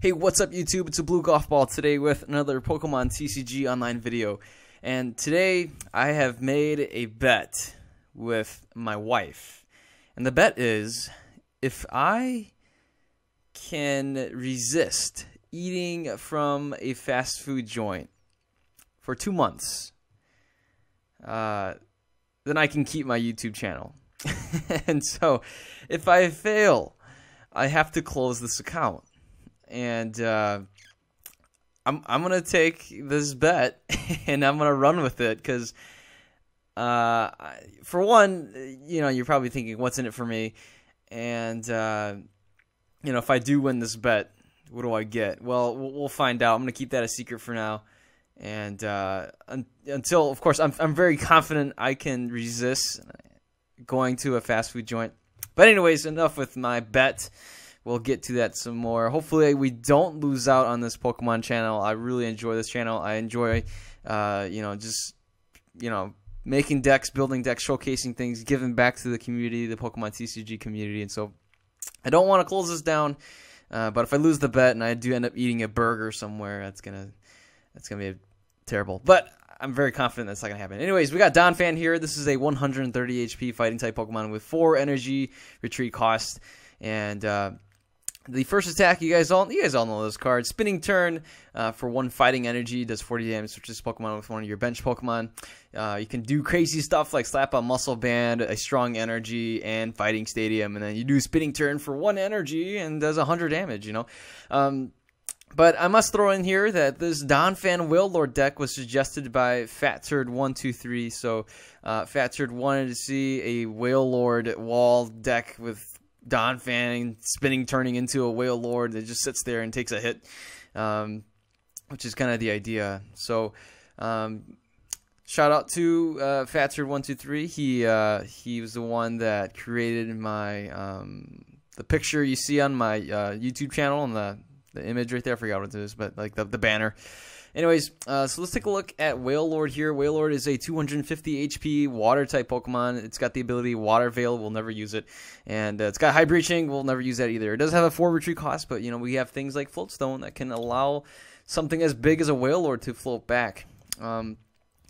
Hey, what's up YouTube? It's abluegolfball today with another Pokemon TCG online video. And today I have made a bet with my wife. And the bet is if I can resist eating from a fast food joint for 2 months, then I can keep my YouTube channel. And so if I fail, I have to close this account. And I'm gonna take this bet and I'm gonna run with it because, for one, you're probably thinking, what's in it for me? And if I do win this bet, what do I get? Well, we'll find out. I'm gonna keep that a secret for now, and until, of course, I'm very confident I can resist going to a fast food joint. But anyways, enough with my bet. We'll get to that some more. Hopefully we don't lose out on this Pokemon channel. I really enjoy this channel. I enjoy, making decks, building decks, showcasing things, giving back to the community, the Pokemon TCG community. And so I don't want to close this down. But if I lose the bet and I do end up eating a burger somewhere, that's gonna be terrible. But I'm very confident that's not going to happen. Anyways, we got Donphan here. This is a 130 HP fighting type Pokemon with 4 energy retreat cost. And the first attack, you guys all know this card. Spinning Turn for 1 fighting energy, does 40 damage, which is Pokemon with one of your bench Pokemon. You can do crazy stuff like slap a Muscle Band, a Strong Energy, and Fighting Stadium. And then you do Spinning Turn for 1 energy and does 100 damage, But I must throw in here that this Donphan and Wailord deck was suggested by FatTurd123. So FatTurd wanted to see a Wailord wall deck with Donphan turning into a Wailord that just sits there and takes a hit, which is kind of the idea. So shout out to FatTurd123. He was the one that created my the picture you see on my YouTube channel and the image right there. I forgot what it is, but like the banner. Anyways, so let's take a look at Wailord here. Wailord is a 250 HP water type Pokemon. It's got the ability Water Veil. We'll never use it. And it's got High Breaching. We'll never use that either. It does have a 4 retreat cost, but we have things like Float Stone that can allow something as big as a Wailord to float back.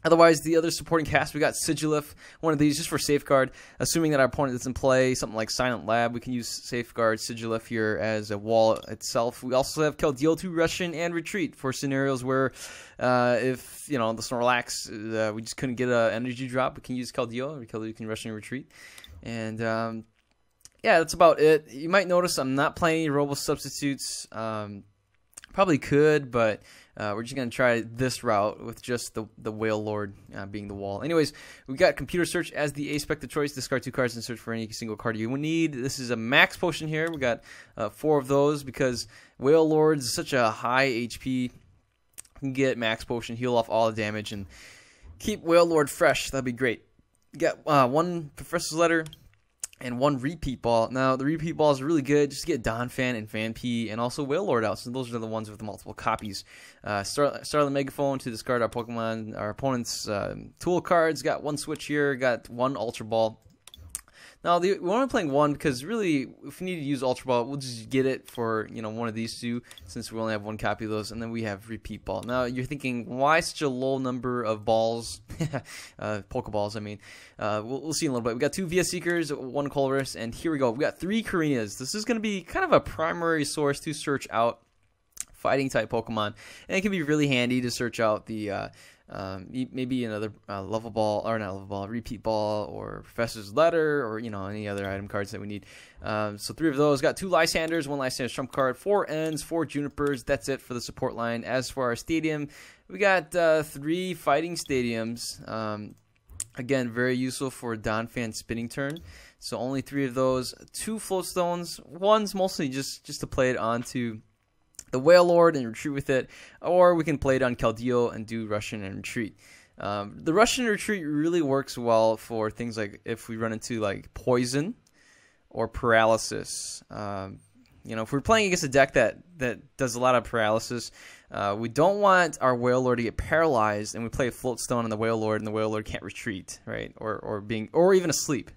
Otherwise, the other supporting cast, we got Sigilif, one of these just for Safeguard. Assuming that our opponent doesn't play something like Silent Lab, we can use Safeguard Sigilif here as a wall itself. We also have Keldeo to Russian and Retreat for scenarios where if, the Snorlax, we just couldn't get an energy drop, we can use Keldeo, or Keldeo can Russian and Retreat. And, yeah, that's about it. You might notice I'm not playing any Robo Substitutes. Probably could, but we're just going to try this route with just the Wailord being the wall. Anyways, we got Computer Search as the aspect of choice. Discard 2 cards and search for any single card you need. This is a max potion here. We got 4 of those because Wailord is such a high HP. You can get max potion, heal off all the damage, and keep Wailord fresh. That'd be great. You got 1 Professor's Letter and 1 Repeat Ball. Now, the Repeat Ball is really good just to get Donphan and Phanpy and also Wailord out. So those are the ones with the multiple copies. Start the Megaphone to discard our Pokemon, our opponent's tool cards. Got 1 Switch here. Got 1 Ultra Ball. Now, we're only playing 1 because really, if we need to use Ultra Ball, we'll just get it for one of these 2 since we only have 1 copy of those, and then we have Repeat Ball. Now, you're thinking, why such a low number of balls? Pokeballs, I mean. We'll see in a little bit. We got 2 VS Seekers, 1 Colress, and here we go. We got 3 Karinas. This is going to be kind of a primary source to search out fighting type Pokemon, and it can be really handy to search out the maybe another level ball, or not level ball, Repeat Ball, or Professor's Letter, or any other item cards that we need. So 3 of those. Got 2 Lysanders, 1 Lysander's trump card, 4 Ents, 4 Junipers. That's it for the support line. As for our stadium, we got 3 fighting stadiums. Again, very useful for Donphan Spinning Turn. So only 3 of those. 2 Float Stones. One's mostly just to play it onto the Wailord and retreat with it, or we can play it on Keldeo and do Russian and Retreat. The Russian Retreat really works well for things like if we run into like Poison or Paralysis. If we're playing against a deck that does a lot of Paralysis, we don't want our Wailord to get paralyzed, and we play a Float Stone on the Wailord, and the Wailord can't retreat, right? Or even asleep,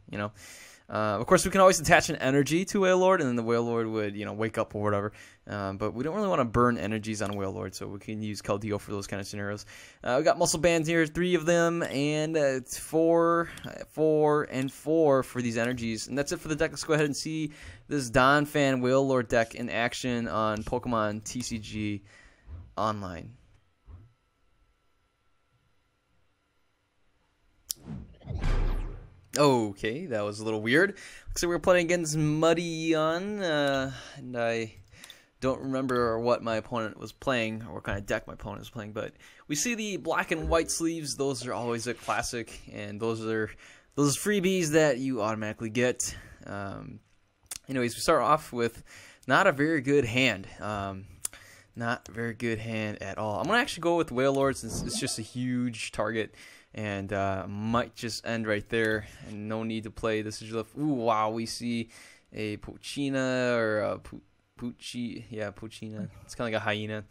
Of course, we can always attach an energy to Wailord, and then the Wailord would, wake up or whatever. But we don't really want to burn energies on Wailord, so we can use Keldeo for those kind of scenarios. We got muscle bands here, 3 of them, and it's 4, 4, and 4 for these energies. And that's it for the deck. Let's go ahead and see this Donphan and Wailord deck in action on Pokemon TCG Online. Okay, that was a little weird. Looks like we're playing against Muddion, and I don't remember what my opponent was playing, or what kind of deck my opponent was playing, but we see the black and white sleeves. Those are always a classic, and those freebies that you automatically get. Anyways, we start off with not a very good hand. Not a very good hand at all. I'm going to actually go with Wailord since it's just a huge target. And might just end right there, and no need to play this. Ooh, wow, we see a Pochina or a Pochina. It's kind of like a hyena.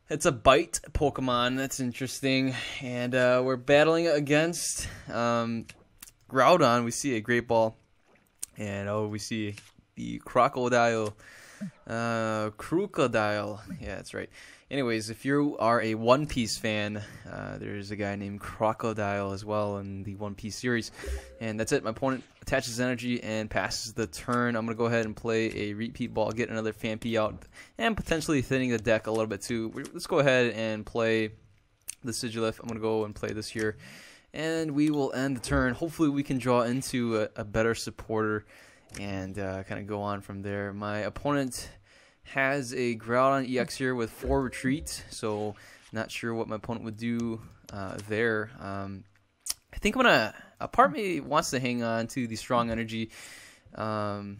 It's a bite Pokemon. That's interesting. And we're battling against Groudon. We see a Great Ball, and we see the Crocodile. Crocodile. Yeah, that's right. Anyways, if you are a One Piece fan, there's a guy named Crocodile as well in the One Piece series. And that's it. My opponent attaches energy and passes the turn. I'm going to go ahead and play a repeat ball, get another Phanpy out, and potentially thinning the deck a little bit too. Let's go ahead and play the Sigilif. I'm going to go and play this here. And we will end the turn. Hopefully we can draw into a better supporter and kind of go on from there. My opponent has a Groudon EX here with 4 retreat, so not sure what my opponent would do there. I think I'm gonna. A part of me wants to hang on to the strong energy, but I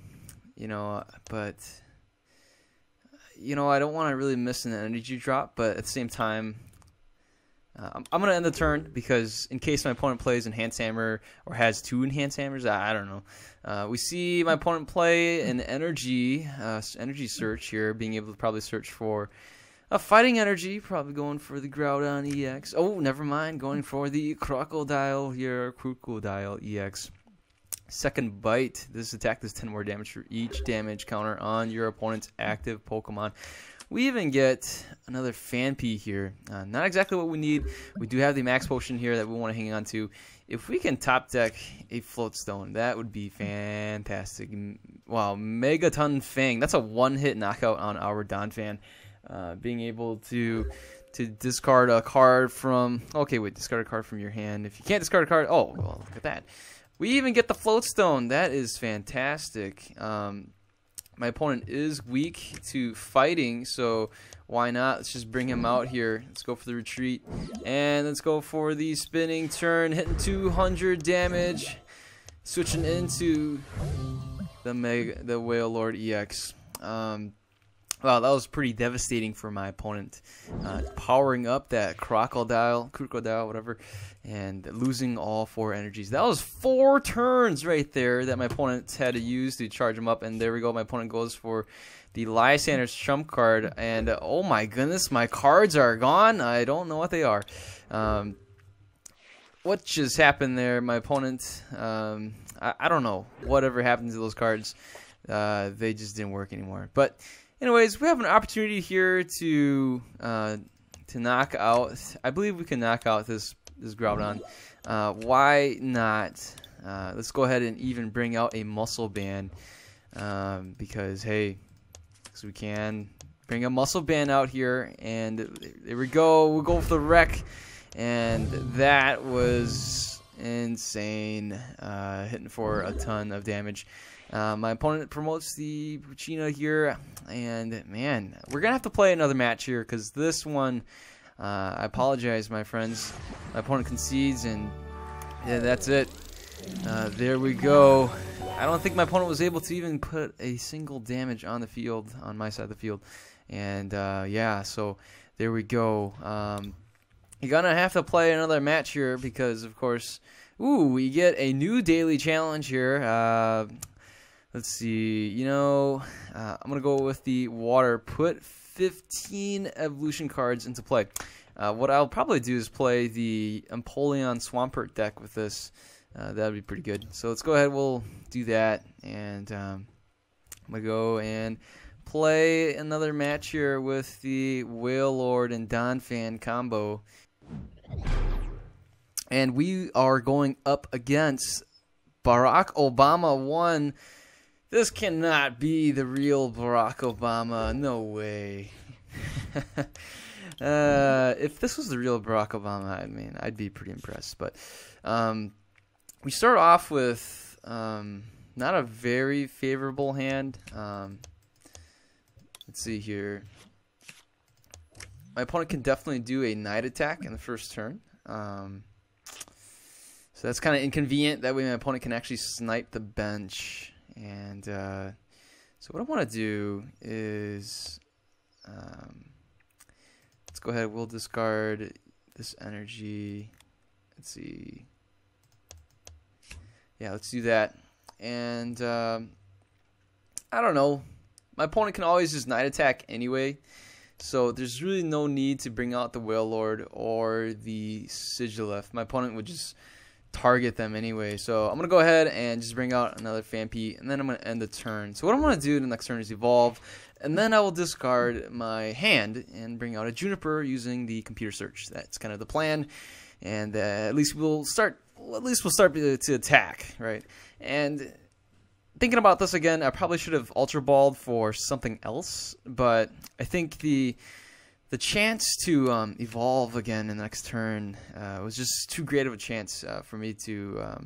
don't want to really miss an energy drop. But at the same time, I'm gonna end the turn because in case my opponent plays Enhanced Hammer or has 2 Enhanced Hammers, I don't know. We see my opponent play an energy search here, being able to probably search for a fighting energy, probably going for the Groudon EX. Oh, never mind, going for the Crocodile here, Crocodile EX. Second bite. This attack does 10 more damage for each damage counter on your opponent's active Pokemon. We even get another Phanpy here. Not exactly what we need. We do have the Max Potion here that we want to hang on to. If we can top deck a Floatstone, that would be fantastic. Wow, Megaton Fang. That's a one-hit knockout on our Donphan. Being able to discard a card from... Okay, wait, discard a card from your hand. If you can't discard a card... Oh, well, look at that. We even get the Floatstone. That is fantastic. My opponent is weak to fighting, so why not? Let's just bring him out here. Let's go for the retreat. And let's go for the spinning turn, hitting 200 damage. Switching into the Wailord EX. Wow, that was pretty devastating for my opponent. Powering up that Crocodile, whatever, and losing all 4 energies. That was 4 turns right there that my opponent had to use to charge him up. And there we go. My opponent goes for the Lysander's trump card. And oh my goodness, my cards are gone. I don't know what they are. What just happened there? My opponent, I don't know. Whatever happened to those cards, they just didn't work anymore. But anyways, we have an opportunity here to knock out. I believe we can knock out this Groudon. Why not? Let's go ahead and even bring out a Muscle Band because hey, because we can bring a Muscle Band out here, and there we go. We'll go for the wreck, and that was insane. Hitting for a ton of damage. My opponent promotes the Pochina here, and man, we're gonna have to play another match here because this one, I apologize, my friends. My opponent concedes, and yeah, that's it. There we go. I don't think my opponent was able to even put a single damage on the field, on my side of the field, and yeah, so there we go. You're gonna have to play another match here because, of course, we get a new daily challenge here. Let's see, I'm going to go with the water. Put 15 evolution cards into play. What I'll probably do is play the Empoleon Swampert deck with this. that'd be pretty good. So let's go ahead. We'll do that, and I'm gonna go and play another match here with the Wailord and Donphan combo, and we are going up against Barack Obama 1. This cannot be the real Barack Obama. No way. If this was the real Barack Obama, I mean, I'd be pretty impressed. But we start off with not a very favorable hand. Let's see here. My opponent can definitely do a knight attack in the first turn. So that's kind of inconvenient. That way my opponent can actually snipe the bench. And so what I want to do is, let's go ahead. We'll discard this energy. Let's see. Yeah, let's do that. And I don't know. My opponent can always just knight attack anyway. So there's really no need to bring out the Wailord or the Sigilif. My opponent would just target them anyway. So I'm going to go ahead and just bring out another Phanpy, and then I'm going to end the turn. So what I'm going to do in the next turn is evolve, and then I will discard my hand and bring out a Juniper using the computer search. That's kind of the plan, and at least we'll start to attack, right? And thinking about this again, I probably should have Ultra Balled for something else, but I think the chance to evolve again in the next turn was just too great of a chance for me to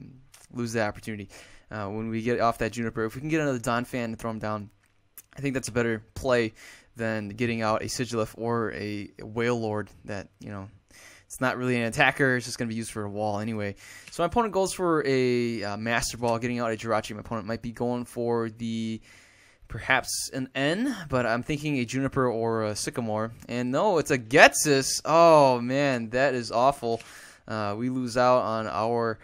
lose that opportunity. When we get off that Juniper, if we can get another Donphan and throw him down, I think that's a better play than getting out a Sigilif or a Wailord that, you know, it's not really an attacker. It's just going to be used for a wall anyway. So my opponent goes for a Master Ball, getting out a Jirachi. My opponent might be going for the perhaps an N, but I'm thinking a Juniper or a Sycamore. And no, it's a Getsis. Oh, man, that is awful. We lose out on our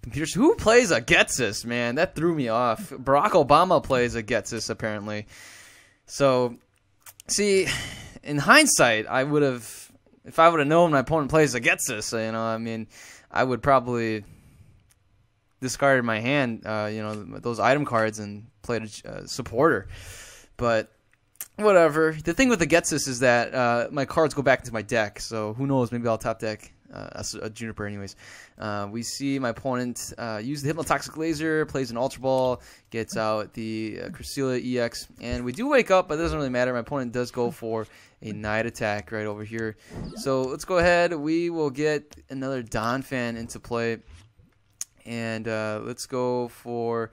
computers. Who plays a Getsis, man? That threw me off. Barack Obama plays a Getsis, apparently. So, see, in hindsight, I would have... If I would have known my opponent plays a Getsis, you know, I mean, I would probably discarded my hand, you know, those item cards and played a supporter. But whatever. The thing with the Getsis is that my cards go back into my deck, so who knows? Maybe I'll top deck a Juniper anyways. We see my opponent use the Hypnotoxic Laser, plays an Ultra Ball, gets out the Cresselia EX, and we do wake up, but it doesn't really matter. My opponent does go for a Knight attack right over here. So let's go ahead. We will get another Donphan into play, and let's go for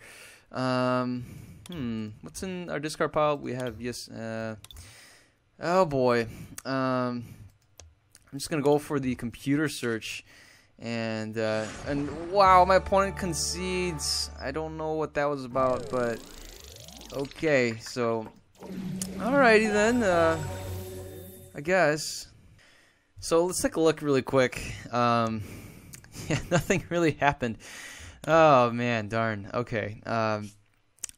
what's in our discard pile? We have oh boy. I'm just gonna go for the computer search, and wow, my opponent concedes. I don't know what that was about, but okay. So, alrighty then. I guess. So let's take a look really quick. Yeah, nothing really happened. Oh man, darn. Okay. I'm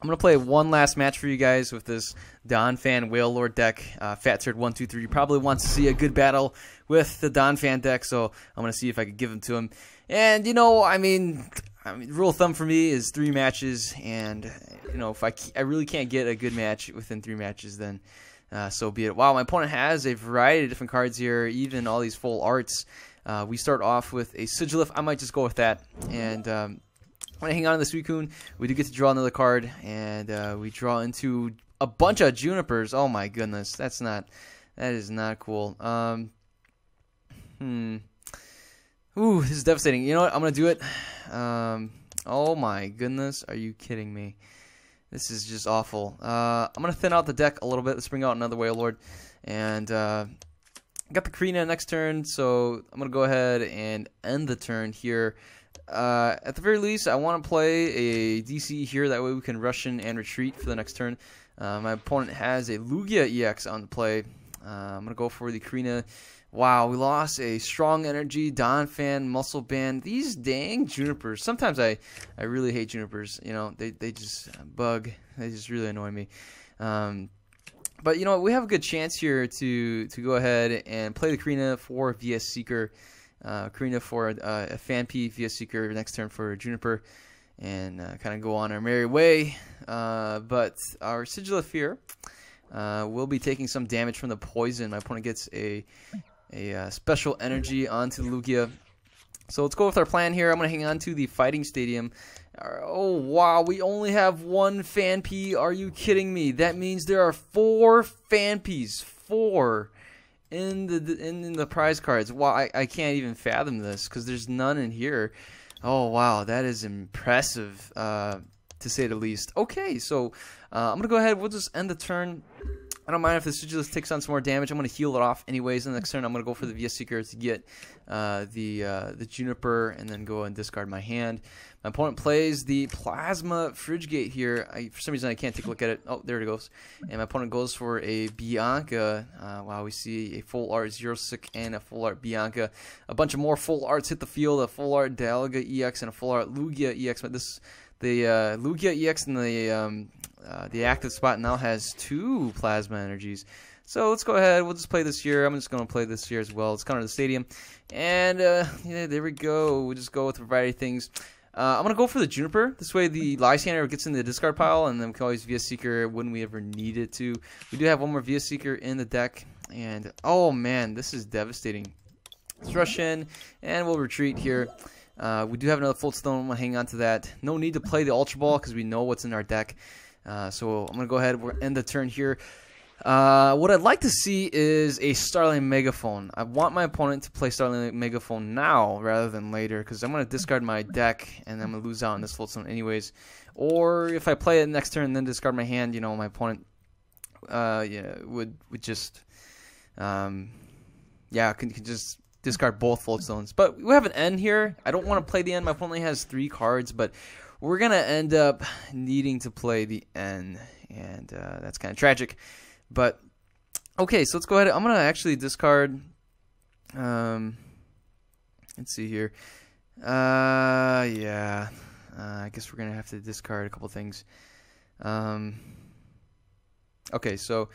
gonna play one last match for you guys with this Donphan Wailord deck. Fat Turd 123 probably wants to see a good battle with the Donphan deck, so I'm gonna see if I can give him to him. And you know, I mean, rule of thumb for me is 3 matches, and you know, if I really can't get a good match within 3 matches, then so be it. Wow, my opponent has a variety of different cards here, even all these full arts. We start off with a Sigilif. I might just go with that, and I'm gonna hang on to the Suicune. We do get to draw another card, and we draw into a bunch of Junipers. Oh my goodness, that is not cool. Ooh, this is devastating. You know what? I'm gonna do it. Oh my goodness, are you kidding me? This is just awful. I'm gonna thin out the deck a little bit. Let's bring out another Wailord, and got the Krina next turn, so I'm gonna go ahead and end the turn here. At the very least, I want to play a DC here. That way we can rush in and retreat for the next turn. My opponent has a Lugia EX on the play. I'm going to go for the Krina. Wow, we lost a Strong Energy, Donphan, Muscle Band. These dang Junipers. Sometimes I really hate Junipers. You know, they just bug. They just really annoy me. But, you know, we have a good chance here to go ahead and play the Krina for VS Seeker. Karina for a Phanpy via Seeker next turn for Juniper, and kind of go on our merry way. But our Sigilif here will be taking some damage from the poison. My opponent gets a special energy onto Lugia. So let's go with our plan here. I'm going to hang on to the Fighting Stadium. Oh, wow. We only have one Phanpy. Are you kidding me? That means there are 4 Phanpys. 4 in the prize cards. Wow, I can't even fathom this because there's none in here. Oh, wow. That is impressive, to say the least. Okay, so I'm going to go ahead. We'll just end the turn. I don't mind if the Sigilus takes on some more damage. I'm going to heal it off anyways. In the next turn, I'm going to go for the VS Seeker to get the Juniper and then go and discard my hand. My opponent plays the Plasma Frigate here. For some reason, I can't take a look at it. Oh, there it goes. And my opponent goes for a Bianca. Wow, we see a full art Xerosic and a full art Bianca. A bunch of more full arts hit the field. A full art Dialga EX and a full art Lugia EX. But the Lugia EX and the active spot now has 2 plasma energies. So let's go ahead. We'll just play this here. I'm just going to play this here as well. Let's counter the stadium. And yeah, there we go. We'll just go with a variety of things. I'm going to go for the Juniper. This way the Lysander gets in the discard pile, and then we can always VS Seeker when we ever need it to. We do have one more VS Seeker in the deck. And oh man, this is devastating. Let's rush in, and we'll retreat here. We do have another Float Stone. I'm going to hang on to that. No need to play the Ultra Ball because we know what's in our deck. So I'm going to go ahead. We'll end the turn here. What I'd like to see is a Starling Megaphone. I want my opponent to play Starling Megaphone now rather than later because I'm going to discard my deck and I'm going to lose out on this Float Stone anyways. Or if I play it next turn and then discard my hand, you know, my opponent would just can just discard both Float Stones. But we have an end here. I don't want to play the end. My opponent only has 3 cards, but we're going to end up needing to play the end, and that's kind of tragic. But, okay, so let's go ahead. I'm going to actually discard, let's see here. Yeah, I guess we're going to have to discard a couple things. Okay, so,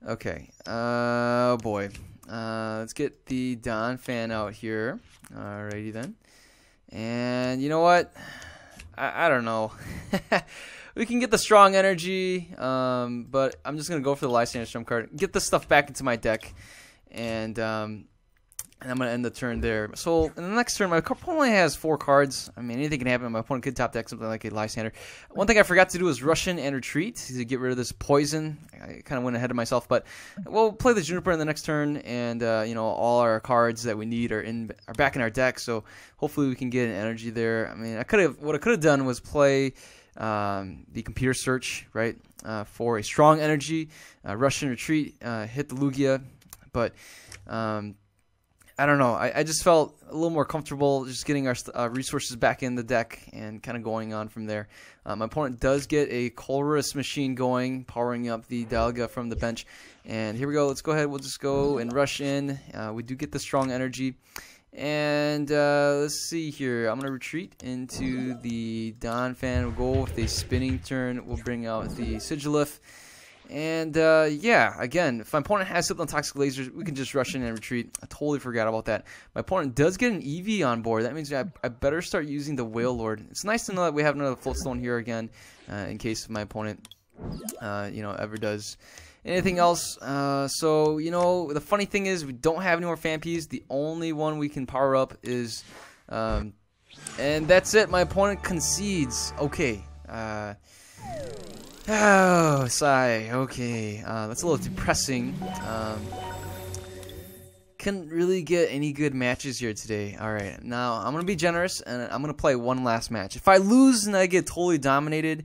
okay, oh boy. Let's get the Donphan out here. Alrighty then. And you know what? I don't know. We can get the strong energy, but I'm just going to go for the Lysander Strum card. Get this stuff back into my deck, and I'm going to end the turn there. So in the next turn, my opponent only has 4 cards. I mean, anything can happen. My opponent could top deck something like a Lysander. One thing I forgot to do is rush in and retreat to get rid of this poison. I kind of went ahead of myself, but we'll play the Juniper in the next turn, and you know, all our cards that we need are back in our deck. So hopefully we can get an energy there. I mean, what I could have done was play the computer search, right, for a strong energy, rush and retreat, hit the Lugia, but I don't know. I just felt a little more comfortable just getting our resources back in the deck and kind of going on from there. My opponent does get a Colress machine going, powering up the Dialga from the bench. And here we go. Let's go ahead. We'll just go and rush in. We do get the strong energy. And let's see here. I'm going to retreat into the Donphan. We'll go with a spinning turn. We'll bring out the Sigilif. And yeah, again, if my opponent has Hypnotoxic Lasers, we can just rush in and retreat. I totally forgot about that. My opponent does get an EV on board. That means I better start using the Wailord. It's nice to know that we have another Float Stone here again, in case my opponent, ever does anything else. So, you know, the funny thing is we don't have any more Phanpys. The only one we can power up is, and that's it. My opponent concedes. Okay. Oh, sigh. Okay, that's a little depressing. Couldn't really get any good matches here today. Alright, now I'm going to be generous, and I'm going to play one last match. If I lose and I get totally dominated,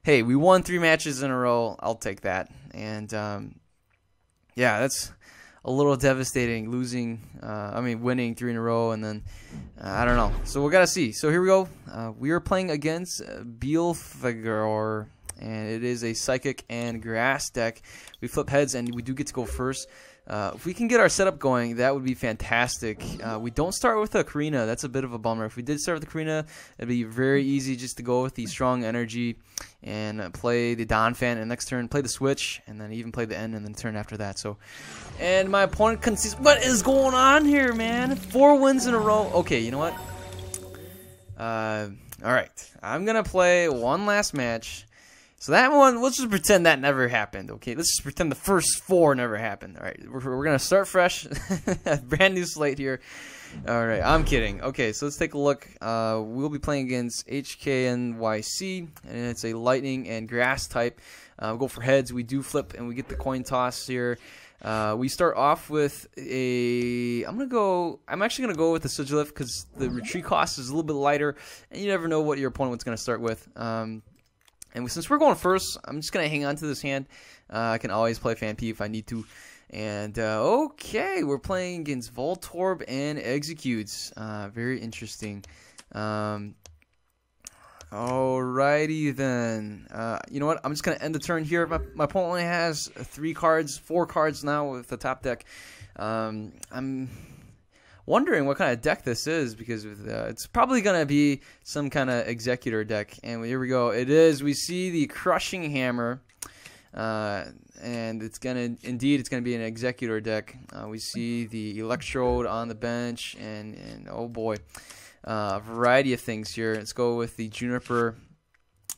hey, we won 3 matches in a row. I'll take that. And, yeah, that's a little devastating, winning 3 in a row, and then, I don't know. So we got to see. So here we go. We are playing against Bielfegor. and it is a Psychic and Grass deck. We flip heads, and we do get to go first. If we can get our setup going, that would be fantastic. We don't start with a Karina. That's a bit of a bummer. If we did start with the Karina, it'd be very easy just to go with the strong energy and play the Donphan, and next turn play the switch, and then even play the end and then turn after that. So, and my opponent concedes. What is going on here, man? 4 wins in a row. Okay, you know what? All right. I'm gonna play one last match. So that one, let's just pretend that never happened, okay? Let's just pretend the first 4 never happened. All right, we're going to start fresh. Brand new slate here. All right, I'm kidding. Okay, so let's take a look. We'll be playing against HKNYC, and it's a Lightning and Grass type. We'll go for heads. We do flip, and we get the coin toss here. We start off with a... I'm actually going to go with the Sigilif because the retreat cost is a little bit lighter, and you never know what your opponent's going to start with. And since we're going first, I'm just going to hang on to this hand. I can always play Fan P if I need to. And, okay, we're playing against Voltorb and Executes. Very interesting. Alrighty then. You know what? I'm just going to end the turn here. My opponent only has 4 cards now with the top deck. I'm wondering what kind of deck this is, because it's probably going to be some kind of Executor deck. And here we go. It is. We see the Crushing Hammer, and it's going to be an Executor deck. We see the Electrode on the bench, and oh boy, a variety of things here. Let's go with the Juniper.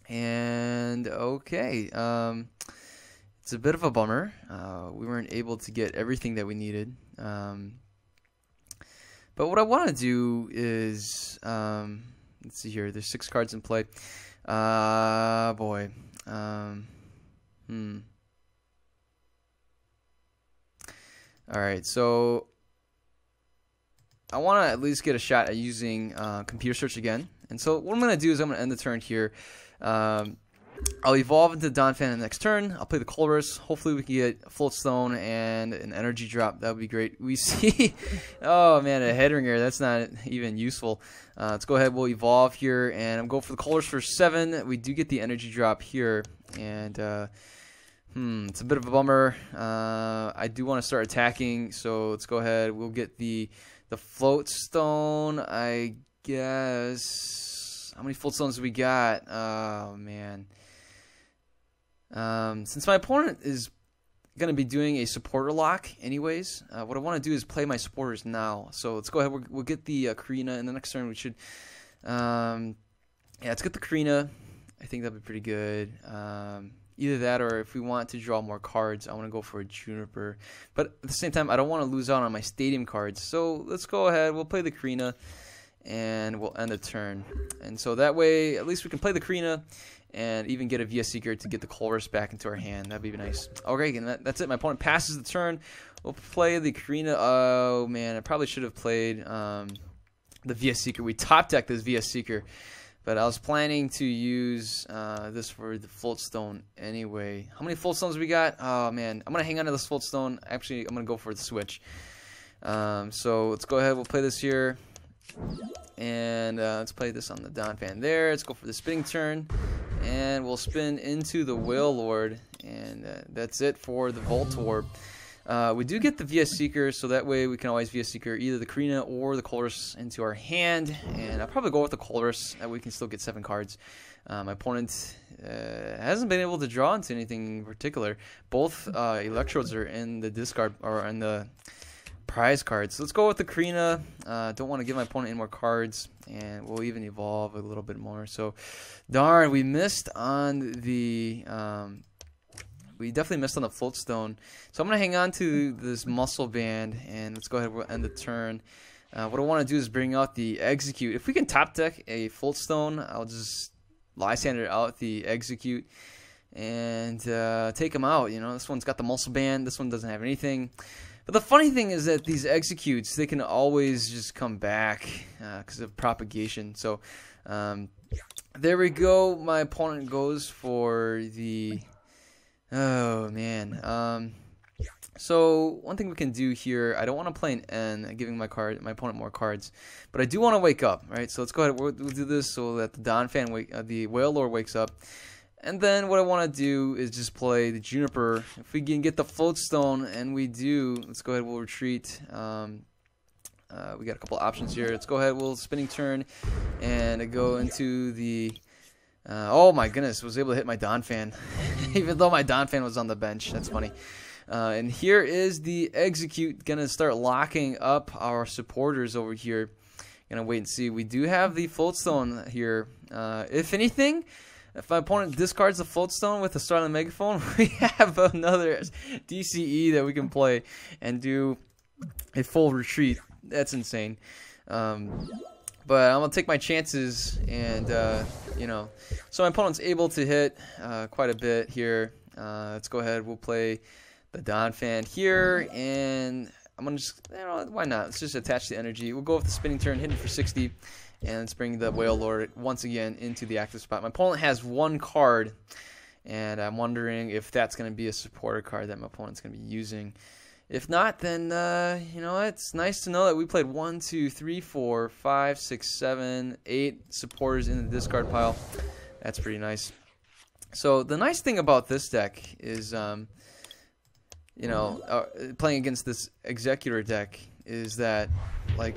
And okay, it's a bit of a bummer. We weren't able to get everything that we needed. But what I want to do is, let's see here. There's 6 cards in play. Boy. Alright, so I want to at least get a shot at using computer search again. And so what I'm going to do is I'm going to end the turn here. I'll evolve into Donphan the next turn. I'll play the Colress. Hopefully we can get Floatstone and an energy drop. That would be great. We see, oh man, a head ringer. That's not even useful. Let's go ahead. We'll evolve here, and I'm going for the Colress for 7. We do get the energy drop here, and it's a bit of a bummer. I do want to start attacking, so let's go ahead. We'll get the Floatstone, I guess. How many Floatstones do we got? Oh man. Since my opponent is going to be doing a supporter lock anyways, what I want to do is play my supporters now. So let's go ahead. We'll get the Karina in the next turn. We should, yeah, let's get the Karina. I think that'd be pretty good. Either that, or if we want to draw more cards, I want to go for a Juniper. But at the same time, I don't want to lose out on my Stadium cards. So let's go ahead. We'll play the Karina, and we'll end the turn. And so that way, at least we can play the Karina and even get a VS Seeker to get the Colress back into our hand. That'd be nice. Okay, and that's it. My opponent passes the turn. We'll play the Karina. Oh, man, I probably should have played the VS Seeker. We top-decked this VS Seeker, but I was planning to use this for the Floatstone anyway. How many Floatstones we got? Oh, man. I'm going to hang on to this Floatstone. Actually, I'm going to go for the switch. So let's go ahead. We'll play this here. And let's play this on the Donphan there. Let's go for the spinning turn. And we'll spin into the Wailord. And that's it for the Voltorb. We do get the VS Seeker, so that way we can always VS Seeker either the Karina or the Colress into our hand. And I'll probably go with the Colress. That way we can still get 7 cards. My opponent hasn't been able to draw into anything in particular. Both Electrodes are in the discard, or in the prize cards. So let's go with the Karina. Don't want to give my opponent any more cards, and we'll even evolve a little bit more. So, darn, we missed on the... we definitely missed on the Floatstone. So I'm going to hang on to this Muscle Band, and let's go ahead and end the turn. What I want to do is bring out the Execute. If we can top deck a Floatstone, I'll just Lysander out the Execute and take him out. You know, this one's got the Muscle Band. This one doesn't have anything. But the funny thing is that these Executes, they can always just come back because of propagation. So there we go. My opponent goes for the... Oh, man. So one thing we can do here, I don't want to play an N, giving my opponent more cards, but I do want to wake up, right? So let's go ahead. We'll do this so that the Donphan the Wailord wakes up. And then what I want to do is just play the Juniper. If we can get the Floatstone, and we do, let's go ahead, we'll retreat. We got a couple options here. Let's go ahead, we'll spinning turn and go into the oh my goodness, was able to hit my Donphan even though my Donphan was on the bench. That's funny. And here is the execute, gonna start locking up our supporters over here. Gonna wait and see. We do have the Floatstone here. If anything, if my opponent discards the Floatstone with a Starling Megaphone, we have another DCE that we can play and do a full retreat. That's insane. But I'm gonna take my chances, and you know, so my opponent's able to hit quite a bit here. Let's go ahead. We'll play the Donphan here, and I'm gonna just, you know, why not? Let's just attach the energy. We'll go with the spinning turn, hitting for 60, and let's bring the Wailord once again into the active spot. My opponent has one card, and I'm wondering if that's gonna be a supporter card that my opponent's gonna be using. If not, then you know, it's nice to know that we played 1, 2, 3, 4, 5, 6, 7, 8 supporters in the discard pile. That's pretty nice. So the nice thing about this deck is, you know, playing against this Executor deck is that, like,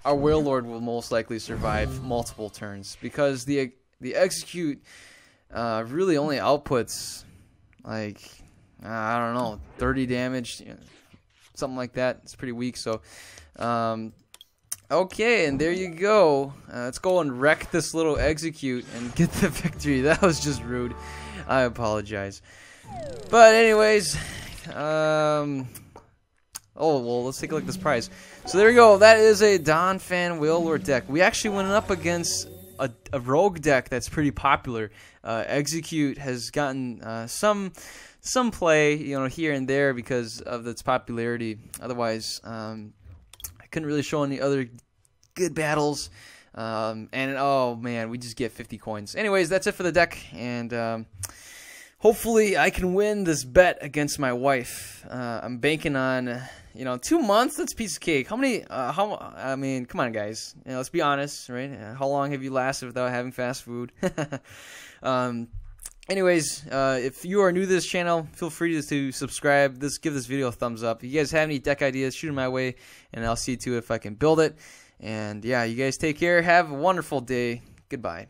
our Wailord will most likely survive multiple turns, because the execute really only outputs, like, I don't know, 30 damage, you know, something like that. It's pretty weak. So okay, and there you go. Let's go and wreck this little execute and get the victory. That was just rude. I apologize. But anyways, oh well, let's take a look at this prize. So there we go. That is a Donphan Wailord deck. We actually went up against a rogue deck that's pretty popular. Execute has gotten some play, you know, here and there because of its popularity. Otherwise, I couldn't really show any other good battles. And oh man, we just get 50 coins. Anyways, that's it for the deck, and hopefully I can win this bet against my wife. I'm banking on, you know, 2 months. That's a piece of cake. How many? I mean, come on, guys. You know, let's be honest, right? How long have you lasted without having fast food? Anyways, if you are new to this channel, feel free to subscribe. Give this video a thumbs up. If you guys have any deck ideas, shoot them my way, and I'll see to it if I can build it. And yeah, you guys take care. Have a wonderful day. Goodbye.